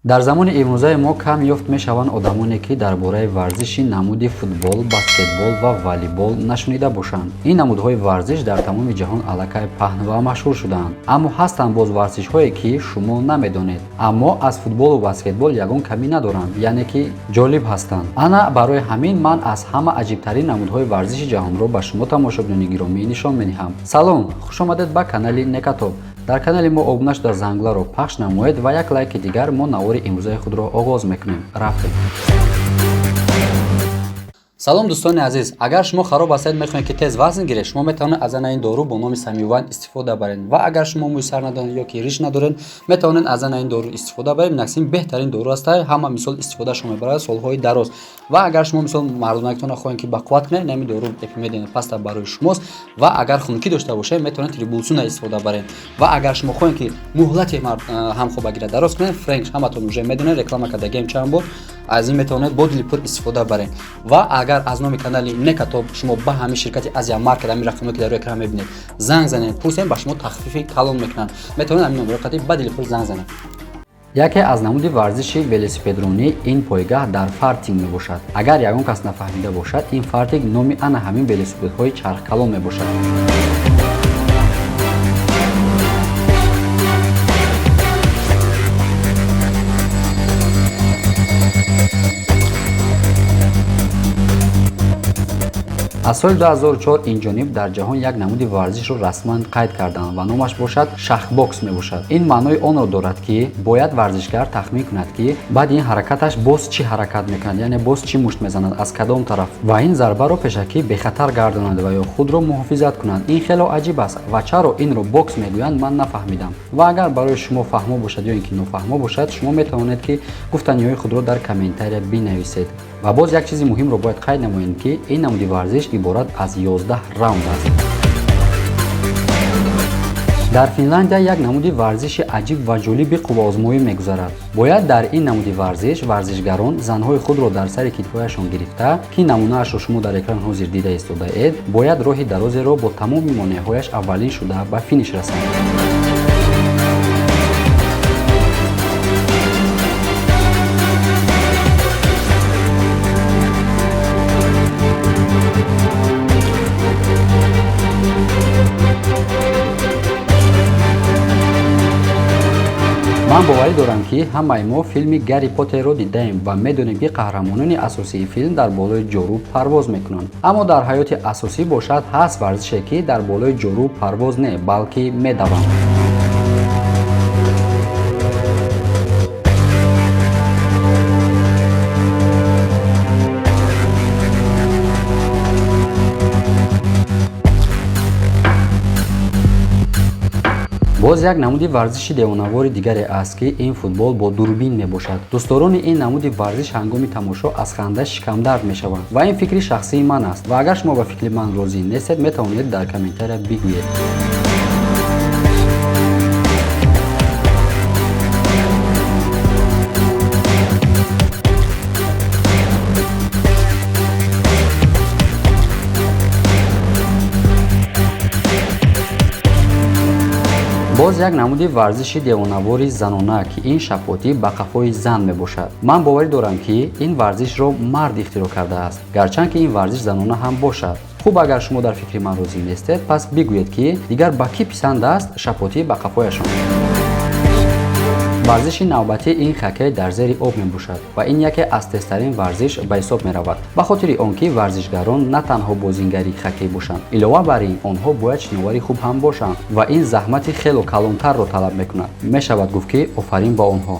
дар замони имрӯзаи мо кам ёфт мешаванд одамоне ки дар бораи варзиши намуди футбол, баскетбол ва волейбол нашунида бошанд. Ин намудҳои варзиш дар тамоми ҷаҳон аллакай паҳн ва машҳур шудаанд. Аммо ҳастанд боз варзишҳое ки шумо намедонед, аммо аз футболу баскетбол ягон камӣ надоранд, яъне ки ҷолиб ҳастанд. Ана барои ҳамин ман аз ҳама аҷибтарин намудҳои варзиши ҷаҳонро ба шумо тамошобинони гиромӣ нишон медиҳам. Салом, хушомадед ба канали Некатоб. дар канали мо обуна шуда зангlaро пахш намоед ва як лайки дигар мо навори имрӯзаи худро оғоз мекунем. Рафтем. салом дӯстони азиз, агар шумо хароб ҳастед, мехоҳед ки тез вазн гиред, шумо метавонед аз ана ин дору бо номи Самиван истифода баред. Ва агар шумо мӯи сар надоред ё ки риш надоред, метавонед аз ана ин дору истифода баред. Инаксин беҳтарин дору аст, ҳама мисол истифодашон мебарад солҳои дароз. Ва агар шумо мисол мардумактон хоҳед ки бақувват кунед, нами дору эпимедин паста барои шумост. Ва агар хунукӣ дошта бошед, метавонед трибулсуна истифода баред. Ва агар шумо хоҳед ки муҳлати ҳамхобагиро дароз кунед, френч ҳаматон уже медонед, реклама кардагем чанд бор, аз ин метавонед бо дили пур истифода баред. Ва агар аз номи канали Некатоб шумо ба ҳамин ширкати Азия Маркет, ҳамин рақамо ки дар рӯи экран мебинед, занг занед, пурсед, ба шумо тахфифи калон мекунанд. Метавонед ҳамин номро қатӣ ба дили пур занг занед. яке аз намуди варзиши велосипедронӣ ин пойгаҳ дар фартинг мебошад. Агар ягон кас нафаҳмида бошад, ин фартинг номи ана ҳамин велосипедҳои чархкалон мебошад. аз соли 2004 инҷониб дар ҷаҳон як намуди варзишро расман қайд карданд ва номаш бошад шахбокс мебошад. ин маънои онро дорад ки бояд варзишгар тахмин кунад ки баъди ин ҳаракаташ боз чӣ ҳаракат мекунад, яъне боз чӣ мушт мезанад, аз кадом тараф, ва ин зарбаро пешакӣ бехатар гардонад ва ё худро муҳофизат кунад. ин хело аҷиб аст ва чаро инро бокс мегӯянд, ман нафаҳмидам. ва агар барои шумо фаҳмо бошад ё ин ки нофаҳмо бошад, шумо метавонед ки гуфтаниҳои худро дар комментария бинависед. ва боз як чизи муҳимро бояд қайд намоем ки ин намуди варзиш иборат аз 11 раунд аст. дар Финляндия як намуди варзиши аҷиб ва ҷолиби қувваозмоӣ мегузарад. Бояд дар ин намуди варзиш варзишгарон занҳои худро дар сари китфҳояшон гирифта, ки намунаашро шумо дар экран ҳозир дида истодаед, бояд роҳи дарозеро бо тамоми монеҳояш аввалин шуда ба финиш расанд. ман боварӣ дорам ки ҳамаи мо филми Гарри Поттерро дидаем ва медонем ки қаҳрамонони асосии филм дар болои ҷорӯб парвоз мекунанд. Аммо дар ҳаёти асосӣ бошад ҳаст варзише ки дар болои ҷорӯб парвоз не, балки медаванд. боз як намуди варзиши девонавори дигаре аст ки ин футбол бо дурбин мебошад. дӯстдорони ин намуди варзиш ҳангоми тамошо аз ханда шикамдард мешаванд ва ин фикри шахсии ман аст. ва агар шумо ба фикри ман розӣ нестед, метавонед дар комментария бигӯед. боз як намуди варзиши девонавори занона ки ин шапотӣ ба қафои зан мебошад. ман боварӣ дорам ки ин варзишро мард ихтироъ кардааст, гарчанд ки ин варзиш занона ҳам бошад. хуб, агар шумо дар фикри ман розӣ нестед, пас бигӯед ки дигар ба кӣ писанд аст шапотӣ ба қафояшон. варзиши навбатӣ ин хоккей дар зери об мебошад ва ин яке аз тезтарин варзиш ба ҳисоб меравад, ба хотири он ки варзишгарон на танҳо бозингари хоккей бошанд, илова бар ин онҳо бояд шиновари хуб ҳам бошанд ва ин заҳмати хело калонтарро талаб мекунад. мешавад гуфт ки офарин ба онҳо.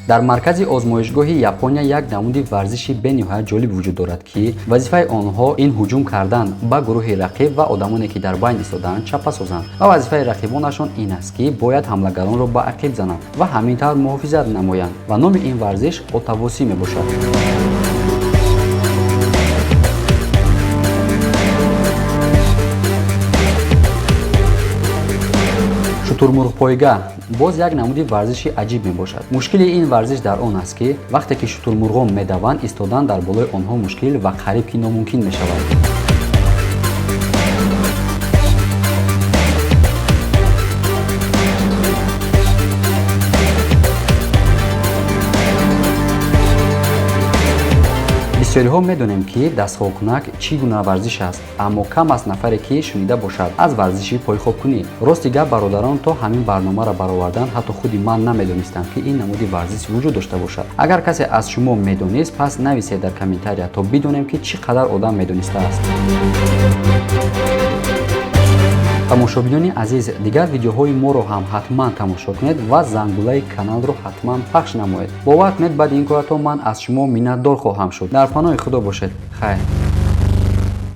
дар маркази озмоишгоҳи Япония як намуди варзиши бениҳоят ҷолиб вуҷуд дорад ки вазифаи онҳо ин ҳуҷум кардан ба гурӯҳи рақиб ва одамоне ки дар байн истодаанд чапа созанд. ва вазифаи рақибонашон ин аст ки бояд ҳамлагаронро ба ақиб зананд ва ҳамин тавр муҳофизат намоянд. ва номи ин варзиш отавосӣ мебошад. шутурмурғпойгаҳ боз як намуди варзиши аҷиб мебошад. мушкили ин варзиш дар он аст ки вақте ки шутурмурғон медаванд, истодан дар болои онҳо мушкил ва қариб ки номумкин мешавад. бисёриҳо медонем ки дастхобкунак чӣ гуна варзиш аст, аммо кам аст нафаре ки шунида бошад аз варзиши пойхобкунӣ. Рости гап бародарон, то ҳамин барномаро баровардан ҳатто худи ман намедонистам ки ин намуди варзиш вуҷуд дошта бошад. Агар касе аз шумо медонист, пас нависед дар комментария, то бидонем ки чӣ қадар одам медонистааст. тамошобинони азиз, дигар видеоҳои моро ҳам ҳатман тамошо кунед ва зангулаи каналро ҳатман пахш намоед. Бовар кунед, баъди ин корато ман аз шумо миннатдор хоҳам шуд. Дар паноҳи худо бошед. Хайр.